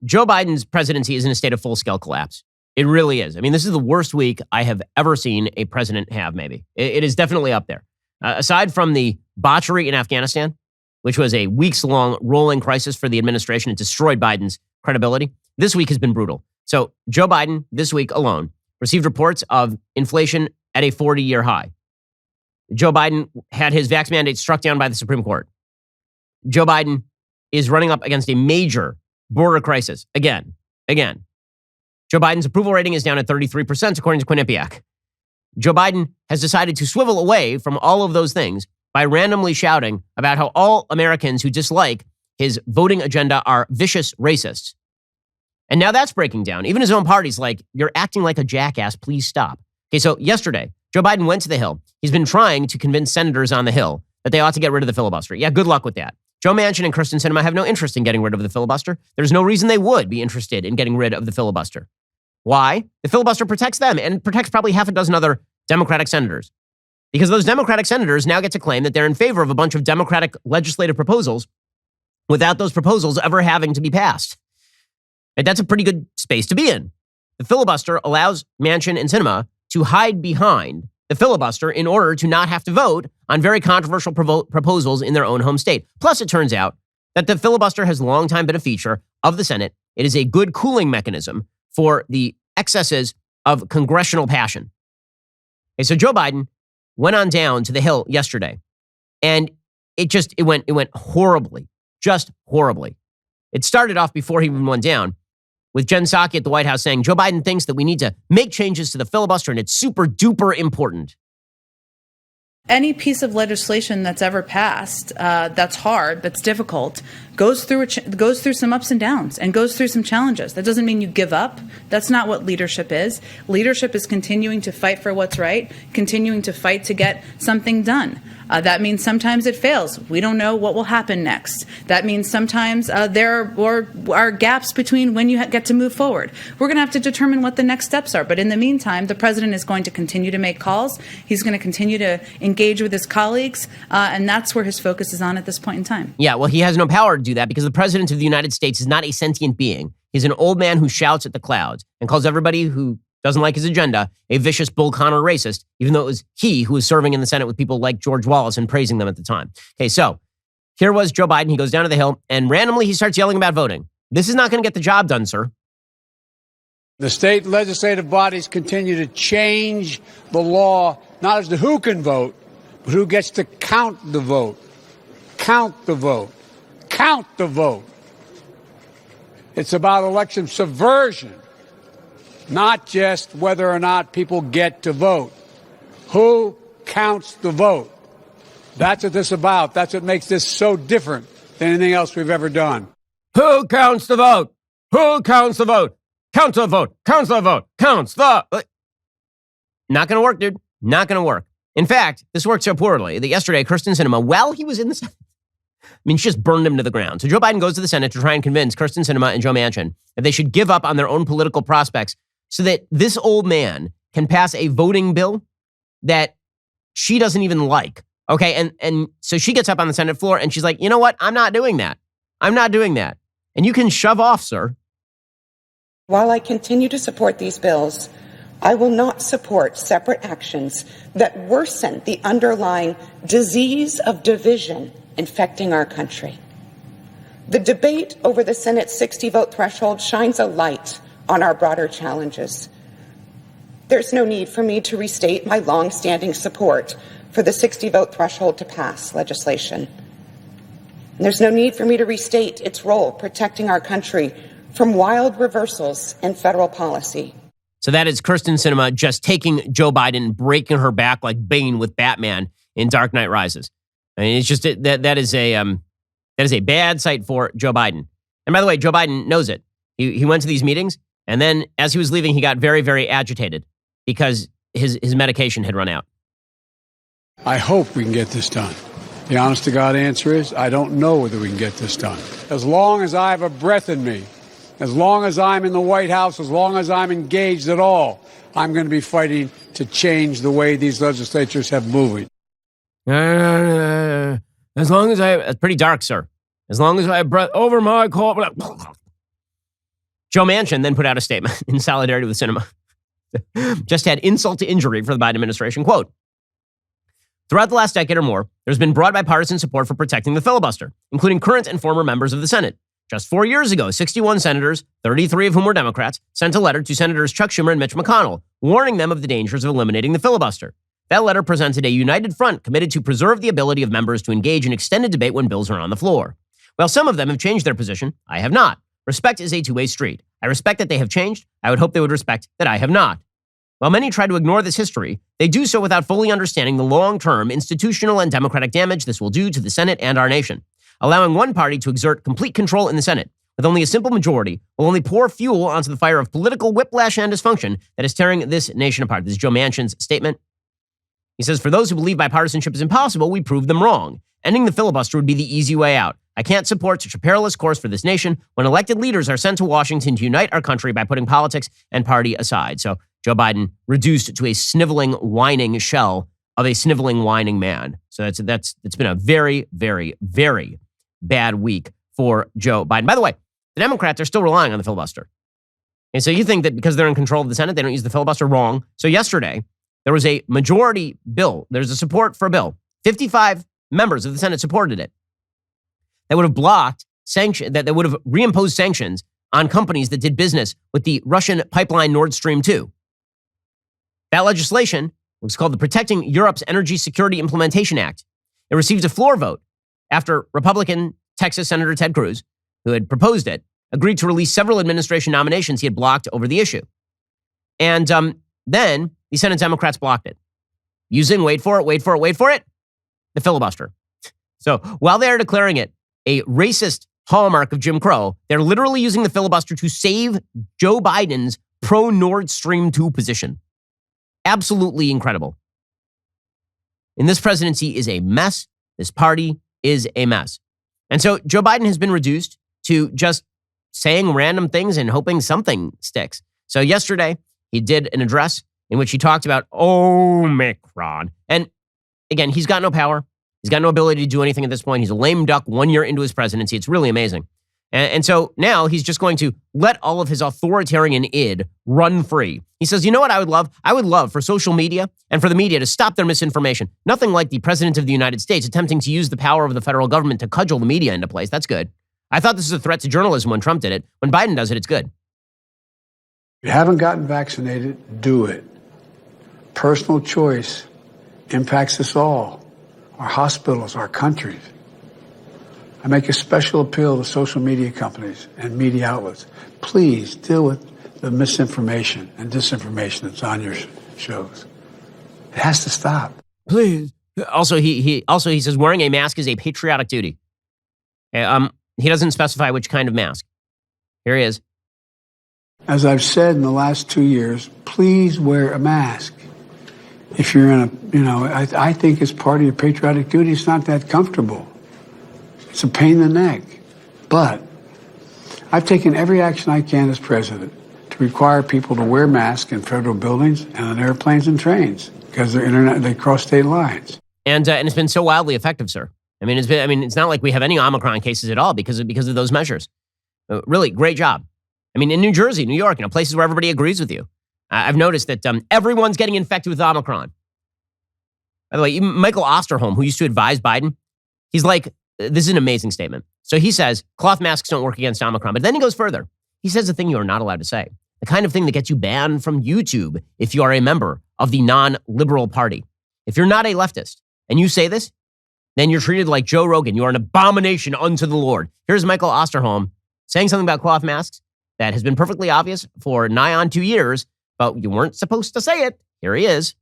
Joe Biden's presidency is in a state of full-scale collapse. It really is. I mean, this is the worst week I have ever seen a president have, maybe. It is definitely up there. Aside from the botchery in Afghanistan, which was a weeks-long rolling crisis for the administration, it destroyed Biden's credibility. This week has been brutal. So Joe Biden, this week alone, received reports of inflation at a 40-year high. Joe Biden had his vax mandate struck down by the Supreme Court. Joe Biden is running up against a major border crisis. Again. Joe Biden's approval rating is down at 33%, according to Quinnipiac. Joe Biden has decided to swivel away from all of those things by randomly shouting about how all Americans who dislike his voting agenda are vicious racists. And now that's breaking down. Even his own party's like, you're acting like a jackass, please stop. Okay, so yesterday, Joe Biden went to the Hill. He's been trying to convince senators on the Hill that they ought to get rid of the filibuster. Yeah, good luck with that. Joe Manchin and Kyrsten Sinema have no interest in getting rid of the filibuster. There's no reason they would be interested in getting rid of the filibuster. Why? The filibuster protects them and protects probably half a dozen other Democratic senators. Because those Democratic senators now get to claim that they're in favor of a bunch of Democratic legislative proposals without those proposals ever having to be passed. And that's a pretty good space to be in. The filibuster allows Manchin and Sinema to hide behind the filibuster in order to not have to vote on very controversial proposals in their own home state. Plus, it turns out that the filibuster has long time been a feature of the Senate. It is a good cooling mechanism for the excesses of congressional passion. Okay, so Joe Biden went on down to the Hill yesterday, and it went horribly, just horribly. It started off before he even went down with Jen Psaki at the White House saying Joe Biden thinks that we need to make changes to the filibuster and it's super duper important. Any piece of legislation that's ever passed that's hard, that's difficult, goes through some ups and downs and goes through some challenges. That doesn't mean you give up. That's not what leadership is. Leadership is continuing to fight for what's right, continuing to fight to get something done. That means sometimes it fails. We don't know what will happen next. That means sometimes there are gaps between when you get to move forward. We're going to have to determine what the next steps are. But in the meantime, the president is going to continue to make calls. He's going to continue to engage with his colleagues. And that's where his focus is on at this point in time. Yeah, well, he has no power to do that because the president of the United States is not a sentient being. He's an old man who shouts at the clouds and calls everybody who doesn't like his agenda a vicious Bull Connor racist, even though it was he who was serving in the Senate with people like George Wallace and praising them at the time. Okay, so here was Joe Biden. He goes down to the Hill and randomly he starts yelling about voting. This is not going to get the job done, sir. The state legislative bodies continue to change the law, not as to who can vote, but who gets to count the vote. Count the vote. Count the vote. It's about election subversion. Not just whether or not people get to vote. Who counts the vote? That's what this is about. That's what makes this so different than anything else we've ever done. Who counts the vote? Who counts the vote? Counts the vote. Counts the vote. Counts the... Not going to work, dude. Not going to work. In fact, this worked so poorly that yesterday, Kyrsten Sinema, while he was in the Senate, she just burned him to the ground. So Joe Biden goes to the Senate to try and convince Kyrsten Sinema and Joe Manchin that they should give up on their own political prospects so that this old man can pass a voting bill that she doesn't even like. Okay, and so she gets up on the Senate floor and she's like, you know what? I'm not doing that. I'm not doing that. And you can shove off, sir. While I continue to support these bills, I will not support separate actions that worsen the underlying disease of division infecting our country. The debate over the Senate's 60-vote threshold shines a light on our broader challenges. There's no need for me to restate my long-standing support for the 60-vote threshold to pass legislation. And there's no need for me to restate its role protecting our country from wild reversals in federal policy. So that is Kyrsten Sinema just taking Joe Biden, breaking her back like Bane with Batman in Dark Knight Rises. I mean, it's just that is a bad sight for Joe Biden. And by the way, Joe Biden knows it. He went to these meetings, and then as he was leaving, he got very, very agitated because his medication had run out. I hope we can get this done. The honest to God answer is, I don't know whether we can get this done. As long as I have a breath in me, as long as I'm in the White House, as long as I'm engaged at all, I'm going to be fighting to change the way these legislatures have moving. As long as it's pretty dark, sir. As long as I have breath over my call. Joe Manchin then put out a statement in solidarity with Sinema. Just had insult to injury for the Biden administration. Quote, throughout the last decade or more, there's been broad bipartisan support for protecting the filibuster, including current and former members of the Senate. Just 4 years ago, 61 senators, 33 of whom were Democrats, sent a letter to Senators Chuck Schumer and Mitch McConnell, warning them of the dangers of eliminating the filibuster. That letter presented a united front committed to preserve the ability of members to engage in extended debate when bills are on the floor. While some of them have changed their position, I have not. Respect is a two-way street. I respect that they have changed. I would hope they would respect that I have not. While many try to ignore this history, they do so without fully understanding the long-term institutional and democratic damage this will do to the Senate and our nation. Allowing one party to exert complete control in the Senate with only a simple majority will only pour fuel onto the fire of political whiplash and dysfunction that is tearing this nation apart. This is Joe Manchin's statement. He says, for those who believe bipartisanship is impossible, we proved them wrong. Ending the filibuster would be the easy way out. I can't support such a perilous course for this nation when elected leaders are sent to Washington to unite our country by putting politics and party aside. So Joe Biden reduced to a sniveling, whining shell of a sniveling, whining man. So it's been a very, very, very bad week for Joe Biden. By the way, the Democrats are still relying on the filibuster. And so you think that because they're in control of the Senate, they don't use the filibuster? Wrong. So yesterday, there was a majority bill. There's a support for a bill. 55 members of the Senate supported it. That would have blocked that would have reimposed sanctions on companies that did business with the Russian pipeline Nord Stream 2. That legislation was called the Protecting Europe's Energy Security Implementation Act. It received a floor vote after Republican Texas Senator Ted Cruz, who had proposed it, agreed to release several administration nominations he had blocked over the issue. And then the Senate Democrats blocked it, using, wait for it, the filibuster. So while they're declaring it a racist hallmark of Jim Crow, they're literally using the filibuster to save Joe Biden's pro-Nord Stream 2 position. Absolutely incredible. And this presidency is a mess. This party is a mess. And so Joe Biden has been reduced to just saying random things and hoping something sticks. So yesterday, he did an address in which he talked about Omicron. And again, he's got no power. He's got no ability to do anything at this point. He's a lame duck 1 year into his presidency. It's really amazing. And so now he's just going to let all of his authoritarian id run free. He says, you know what I would love? I would love for social media and for the media to stop their misinformation. Nothing like the president of the United States attempting to use the power of the federal government to cudgel the media into place. That's good. I thought this was a threat to journalism when Trump did it. When Biden does it, it's good. If you haven't gotten vaccinated, do it. Personal choice impacts us all, our hospitals, our countries. I make a special appeal to social media companies and media outlets. Please deal with the misinformation and disinformation that's on your shows. It has to stop. Please. Also, he says wearing a mask is a patriotic duty. He doesn't specify which kind of mask. Here he is. As I've said in the last 2 years, please wear a mask. If you're in I think it's part of your patriotic duty. It's not that comfortable. It's a pain in the neck. But I've taken every action I can as president to require people to wear masks in federal buildings and on airplanes and trains because they cross state lines. And it's been so wildly effective, sir. I mean, it's not like we have any Omicron cases at all because of those measures. Really, great job. I mean, in New Jersey, New York, places where everybody agrees with you. I've noticed that everyone's getting infected with Omicron. By the way, even Michael Osterholm, who used to advise Biden, he's like, this is an amazing statement. So he says, cloth masks don't work against Omicron. But then he goes further. He says the thing you are not allowed to say. The kind of thing that gets you banned from YouTube if you are a member of the non-liberal party. If you're not a leftist and you say this, then you're treated like Joe Rogan. You are an abomination unto the Lord. Here's Michael Osterholm saying something about cloth masks that has been perfectly obvious for nigh on 2 years, but you weren't supposed to say it. Here he is.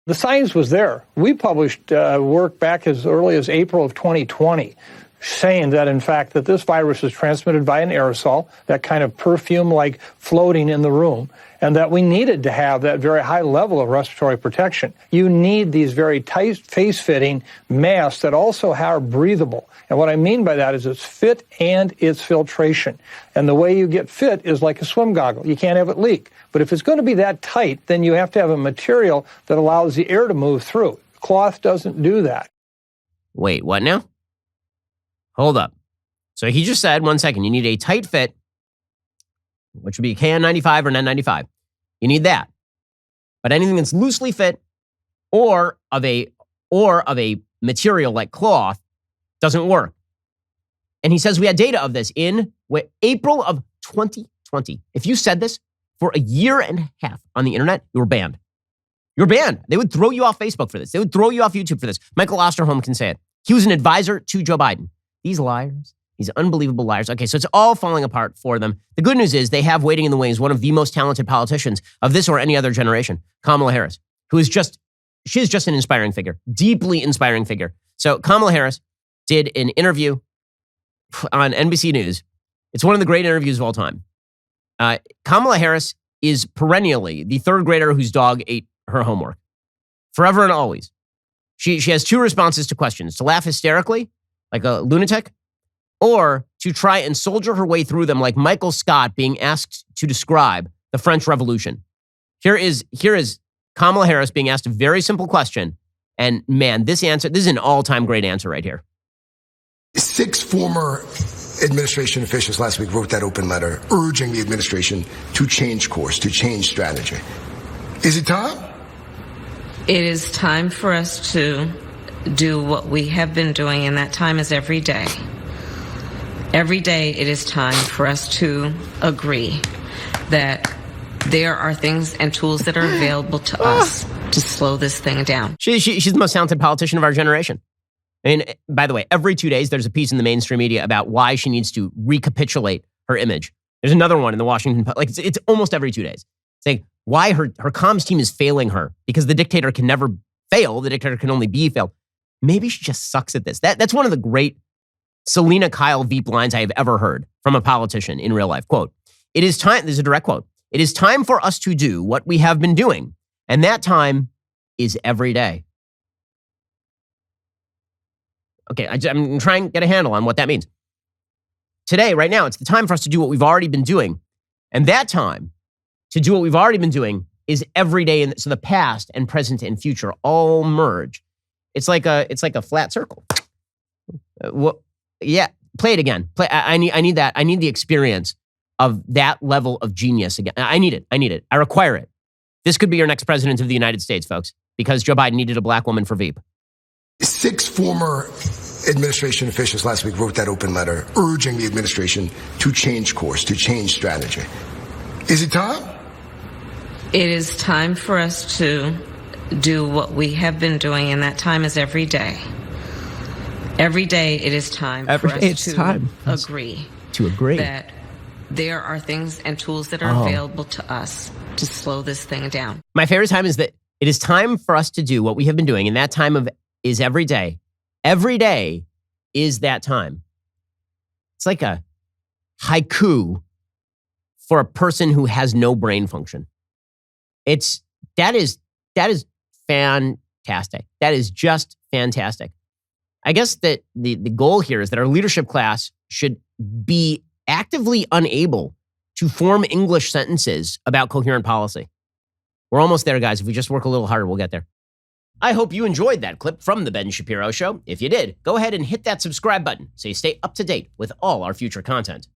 The science was there. We published work back as early as April of 2020 saying that, in fact, that this virus is transmitted by an aerosol, that kind of perfume-like floating in the room, and that we needed to have that very high level of respiratory protection. You need these very tight, face-fitting masks that also are breathable. And what I mean by that is it's fit and it's filtration. And the way you get fit is like a swim goggle. You can't have it leak. But if it's going to be that tight, then you have to have a material that allows the air to move through. Cloth doesn't do that. Wait, what now? Hold up. So he just said, 1 second, you need a tight fit which would be KN95 or N95. You need that. But anything that's loosely fit or of a material like cloth doesn't work. And he says we had data of this in April of 2020. If you said this for a year and a half on the internet, you were banned. You're banned. They would throw you off Facebook for this. They would throw you off YouTube for this. Michael Osterholm can say it. He was an advisor to Joe Biden. These liars, these unbelievable liars. Okay, so it's all falling apart for them. The good news is they have waiting in the wings one of the most talented politicians of this or any other generation, Kamala Harris, who is just, she is just an inspiring figure, deeply inspiring figure. So Kamala Harris did an interview on NBC News. It's one of the great interviews of all time. Kamala Harris is perennially the third grader whose dog ate her homework. Forever and always. She has two responses to questions: to laugh hysterically, like a lunatic, or to try and soldier her way through them like Michael Scott being asked to describe the French Revolution. Here is Kamala Harris being asked a very simple question. And man, this is an all-time great answer right here. 6 former administration officials last week wrote that open letter urging the administration to change course, to change strategy. Is it time? It is time for us to do what we have been doing, and that time is every day. Every day it is time for us to agree that there are things and tools that are available to us to slow this thing down. She's the most talented politician of our generation. And by the way, every 2 days, there's a piece in the mainstream media about why she needs to recapitulate her image. There's another one in the Washington Post. Like it's almost every 2 days. Saying why her comms team is failing her because the dictator can never fail. The dictator can only be failed. Maybe she just sucks at this. That's one of the great Selena Kyle Veep lines I have ever heard from a politician in real life. Quote, "It is time," this is a direct quote, "It is time for us to do what we have been doing. And that time is every day." Okay, I'm trying to get a handle on what that means. Today, right now, it's the time for us to do what we've already been doing. And that time to do what we've already been doing is every day. So the past and present and future all merge. It's like a flat circle. Yeah, play it again. I need that. I need the experience of that level of genius again. I need it. I require it. This could be your next president of the United States, folks, because Joe Biden needed a black woman for Veep. 6 former administration officials last week wrote that open letter urging the administration to change course, to change strategy. Is it time? It is time for us to do what we have been doing, and that time is every day. Every day it is time for us to agree that there are things and tools that are available to us to slow this thing down. My favorite time is that it is time for us to do what we have been doing, and that time is every day. Every day is that time. It's like a haiku for a person who has no brain function. That is fantastic. That is just fantastic. I guess that the goal here is that our leadership class should be actively unable to form English sentences about coherent policy. We're almost there, guys. If we just work a little harder, we'll get there. I hope you enjoyed that clip from The Ben Shapiro Show. If you did, go ahead and hit that subscribe button so you stay up to date with all our future content.